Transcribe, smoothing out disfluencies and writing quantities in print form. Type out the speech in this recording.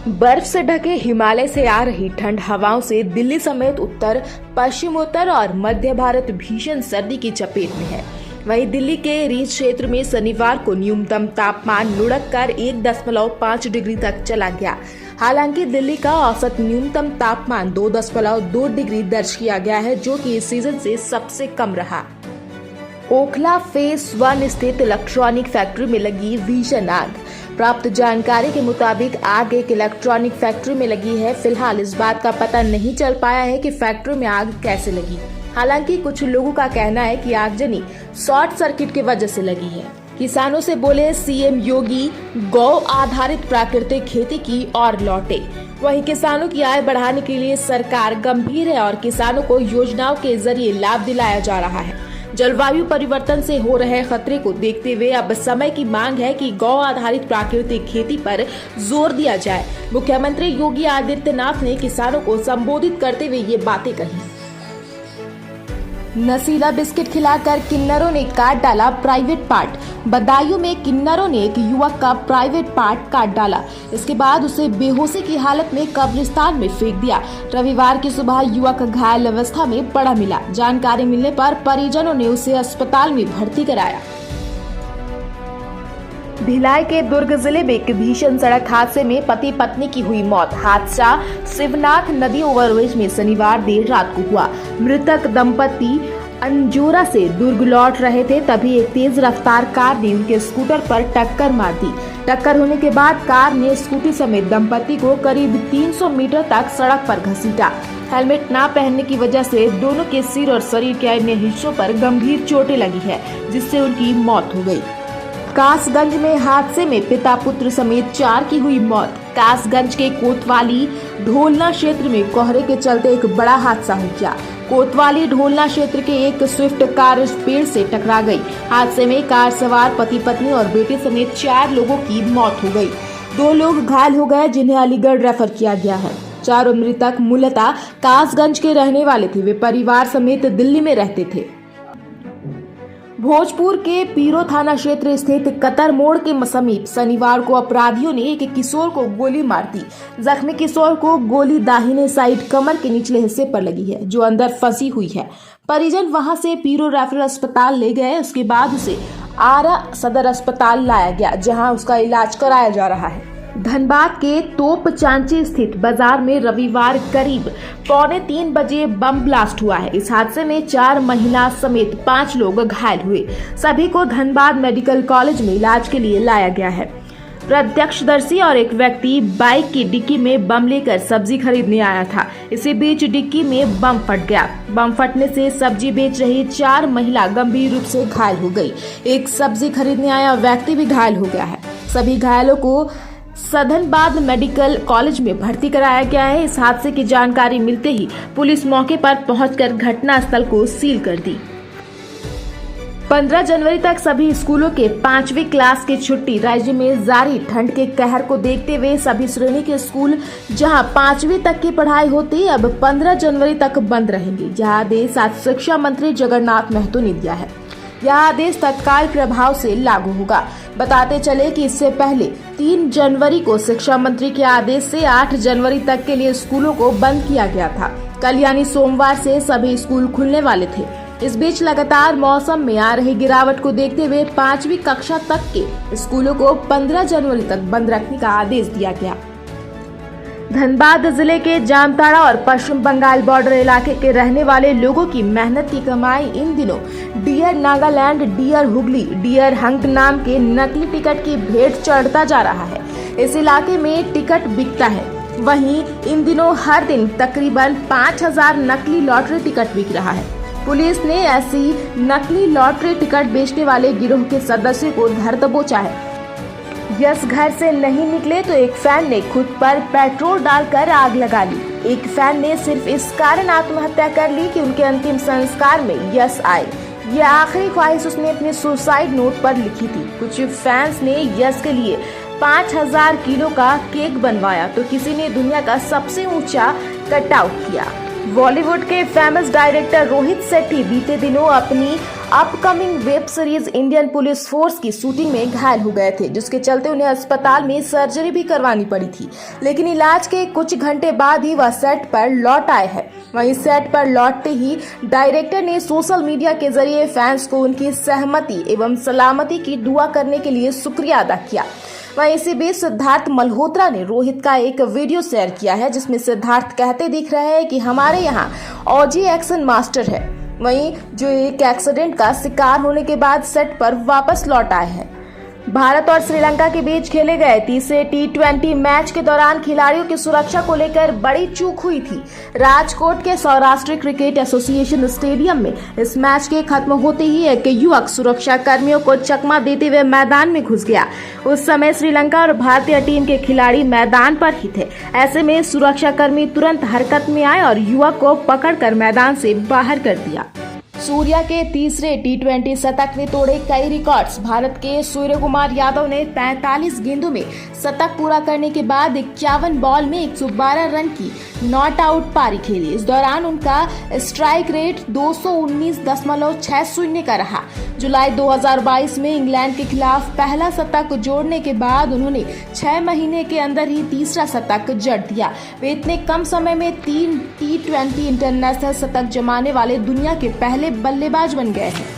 बर्फ से ढके हिमालय से आ रही ठंड हवाओं से दिल्ली समेत उत्तर, पश्चिमोत्तर और मध्य भारत भीषण सर्दी की चपेट में है। वहीं दिल्ली के रीच क्षेत्र में शनिवार को न्यूनतम तापमान लुढ़क कर 1.5 डिग्री तक चला गया। हालांकि दिल्ली का औसत न्यूनतम तापमान 2.2 डिग्री दर्ज किया गया है, जो कि इस सीजन से सबसे कम रहा। ओखला फेज 1 स्थित इलेक्ट्रॉनिक फैक्ट्री में लगी भीषण आग। प्राप्त जानकारी के मुताबिक आग एक इलेक्ट्रॉनिक फैक्ट्री में लगी है। फिलहाल इस बात का पता नहीं चल पाया है कि फैक्ट्री में आग कैसे लगी। हालांकि कुछ लोगों का कहना है कि आगजनी शॉर्ट सर्किट की वजह से लगी है। किसानों से बोले सीएम योगी, गौ आधारित प्राकृतिक खेती की और लौटे। वहीं किसानों की आय बढ़ाने के लिए सरकार गंभीर है और किसानों को योजनाओं के जरिए लाभ दिलाया जा रहा है। जलवायु परिवर्तन से हो रहे खतरे को देखते हुए अब समय की मांग है कि गौ आधारित प्राकृतिक खेती पर जोर दिया जाए। मुख्यमंत्री योगी आदित्यनाथ ने किसानों को संबोधित करते हुए ये बातें कही। नशीला बिस्किट खिलाकर किन्नरों ने काट डाला प्राइवेट पार्ट। बदायूं में किन्नरों ने एक युवक का प्राइवेट पार्ट काट डाला। इसके बाद उसे बेहोशी की हालत में कब्रिस्तान में फेंक दिया। रविवार की सुबह युवक घायल अवस्था में पड़ा मिला। जानकारी मिलने पर परिजनों ने उसे अस्पताल में भर्ती कराया। भिलाई के दुर्ग जिले में एक भीषण सड़क हादसे में पति पत्नी की हुई मौत। हादसा शिवनाथ नदी ओवरब्रिज में शनिवार देर रात को हुआ। मृतक दंपति अंजोरा से दुर्ग लौट रहे थे, तभी एक तेज रफ्तार कार ने उनके स्कूटर पर टक्कर मार दी। टक्कर होने के बाद कार ने स्कूटी समेत दंपति को करीब 300 मीटर तक सड़क पर घसीटा। हेलमेट न पहनने की वजह से दोनों के सिर और शरीर के अन्य हिस्सों पर गंभीर चोटें लगी है, जिससे उनकी मौत हो गई। कासगंज में हादसे में पिता पुत्र समेत 4 की हुई मौत। कासगंज के कोतवाली ढोलना क्षेत्र में कोहरे के चलते एक बड़ा हादसा हो गया। कोतवाली ढोलना क्षेत्र के एक स्विफ्ट कार पेड़ से टकरा गई। हादसे में कार सवार पति पत्नी और बेटे समेत 4 लोगों की मौत हो गई। 2 लोग घायल हो गए, जिन्हें अलीगढ़ रेफर किया गया है। चारों मृतक मूलतः कासगंज के रहने वाले थे। वे परिवार समेत दिल्ली में रहते थे। भोजपुर के पीरो थाना क्षेत्र स्थित कतर मोड़ के समीप शनिवार को अपराधियों ने एक किशोर को गोली मार दी। जख्मी किशोर को गोली दाहिने साइड कमर के निचले हिस्से पर लगी है, जो अंदर फंसी हुई है। परिजन वहां से पीरो रेफरल अस्पताल ले गए। उसके बाद उसे आरा सदर अस्पताल लाया गया, जहां उसका इलाज कराया जा रहा है। धनबाद के तोप चांची स्थित बाजार में रविवार करीब 2:45 बजे बम ब्लास्ट हुआ है। इस हादसे में 4 महिला समेत 5 लोग घायल हुए। सभी को धनबाद मेडिकल कॉलेज में इलाज के लिए लाया गया है। प्रत्यक्षदर्शी और एक व्यक्ति बाइक की डिक्की में बम लेकर सब्जी खरीदने आया था। इसी बीच डिक्की में बम फट गया। बम फटने से सब्जी बेच रही 4 महिला गंभीर रूप से घायल हो गई। एक सब्जी खरीदने आया व्यक्ति भी घायल हो गया है। सभी घायलों को धनबाद मेडिकल कॉलेज में भर्ती कराया गया है। इस हादसे की जानकारी मिलते ही पुलिस मौके पर पहुंचकर घटनास्थल को सील कर दी। 15 जनवरी तक सभी स्कूलों के 5वीं क्लास की छुट्टी। राज्य में जारी ठंड के कहर को देखते हुए सभी श्रेणी के स्कूल जहां 5वीं तक की पढ़ाई होती अब 15 जनवरी तक बंद रहेंगे। यह आदेश आज शिक्षा मंत्री जगन्नाथ महतो ने दिया है। यह आदेश तत्काल प्रभाव से लागू होगा। बताते चले कि इससे पहले 3 जनवरी को शिक्षा मंत्री के आदेश से 8 जनवरी तक के लिए स्कूलों को बंद किया गया था। कल यानी सोमवार से सभी स्कूल खुलने वाले थे। इस बीच लगातार मौसम में आ रही गिरावट को देखते हुए 5वीं कक्षा तक के स्कूलों को 15 जनवरी तक बंद रखने का आदेश दिया गया। धनबाद जिले के जामताड़ा और पश्चिम बंगाल बॉर्डर इलाके के रहने वाले लोगों की मेहनत की कमाई इन दिनों dear Nagaland, dear Hooghly, dear हंक नाम के नकली टिकट की भेंट चढ़ता जा रहा है। इस इलाके में टिकट बिकता है। वहीं इन दिनों हर दिन तकरीबन 5000 नकली लॉटरी टिकट बिक रहा है। पुलिस ने ऐसी नकली लॉटरी टिकट बेचने वाले गिरोह के सदस्यों को धर दबोचा है। यस घर से नहीं निकले तो एक फैन ने खुद पर पेट्रोल डालकर आग लगा ली। एक फैन ने सिर्फ इस कारण आत्महत्या कर ली कि उनके अंतिम संस्कार में यस आए। ये आखिरी ख्वाहिश उसने अपने सुसाइड नोट पर लिखी थी। कुछ फैंस ने यस के लिए 5000 किलो का केक बनवाया तो किसी ने दुनिया का सबसे ऊंचा कटआउट किया। बॉलीवुड के फेमस डायरेक्टर रोहित शेट्टी बीते दिनों अपनी upcoming web series Indian police force की शूटिंग में घायल हो गए थे, जिसके चलते उन्हें अस्पताल में सर्जरी भी करवानी पड़ी थी। लेकिन इलाज के कुछ घंटे बाद ही वह सेट पर लौट आए हैं। वहीं सेट पर लौटते ही डायरेक्टर ने सोशल मीडिया के जरिए फैंस को उनकी सहमति एवं सलामती की दुआ करने के लिए शुक्रिया अदा किया। वहीं इसी बीच सिद्धार्थ मल्होत्रा ने रोहित का एक वीडियो शेयर किया है, जिसमें सिद्धार्थ कहते दिख रहे हैं कि हमारे यहाँ OG एक्शन मास्टर है। वहीं जो एक एक्सीडेंट का शिकार होने के बाद सेट पर वापस लौट आए हैं। भारत और श्रीलंका के बीच खेले गए तीसरे T20 मैच के दौरान खिलाड़ियों की सुरक्षा को लेकर बड़ी चूक हुई थी। राजकोट के सौराष्ट्र क्रिकेट एसोसिएशन स्टेडियम में इस मैच के खत्म होते ही एक युवक सुरक्षा कर्मियों को चकमा देते हुए मैदान में घुस गया। उस समय श्रीलंका और भारतीय टीम के खिलाड़ी मैदान पर ही थे। ऐसे में सुरक्षा कर्मी तुरंत हरकत में आए और युवक को पकड़कर मैदान से बाहर कर दिया। सूर्या के तीसरे T20 शतक ने तोड़े कई रिकॉर्ड्स। भारत के सूर्य कुमार यादव ने 43 गेंदों में शतक पूरा करने के बाद 51 बॉल में 112 रन की नॉट आउट पारी खेली। इस दौरान उनका स्ट्राइक रेट 219.60 का रहा। जुलाई 2022 में इंग्लैंड के खिलाफ पहला शतक जोड़ने के बाद उन्होंने 6 महीने के अंदर ही तीसरा शतक जड़ दिया। वे इतने कम समय में 3 T20 इंटरनेशनल शतक जमाने वाले दुनिया के पहले बल्लेबाज बन गए हैं।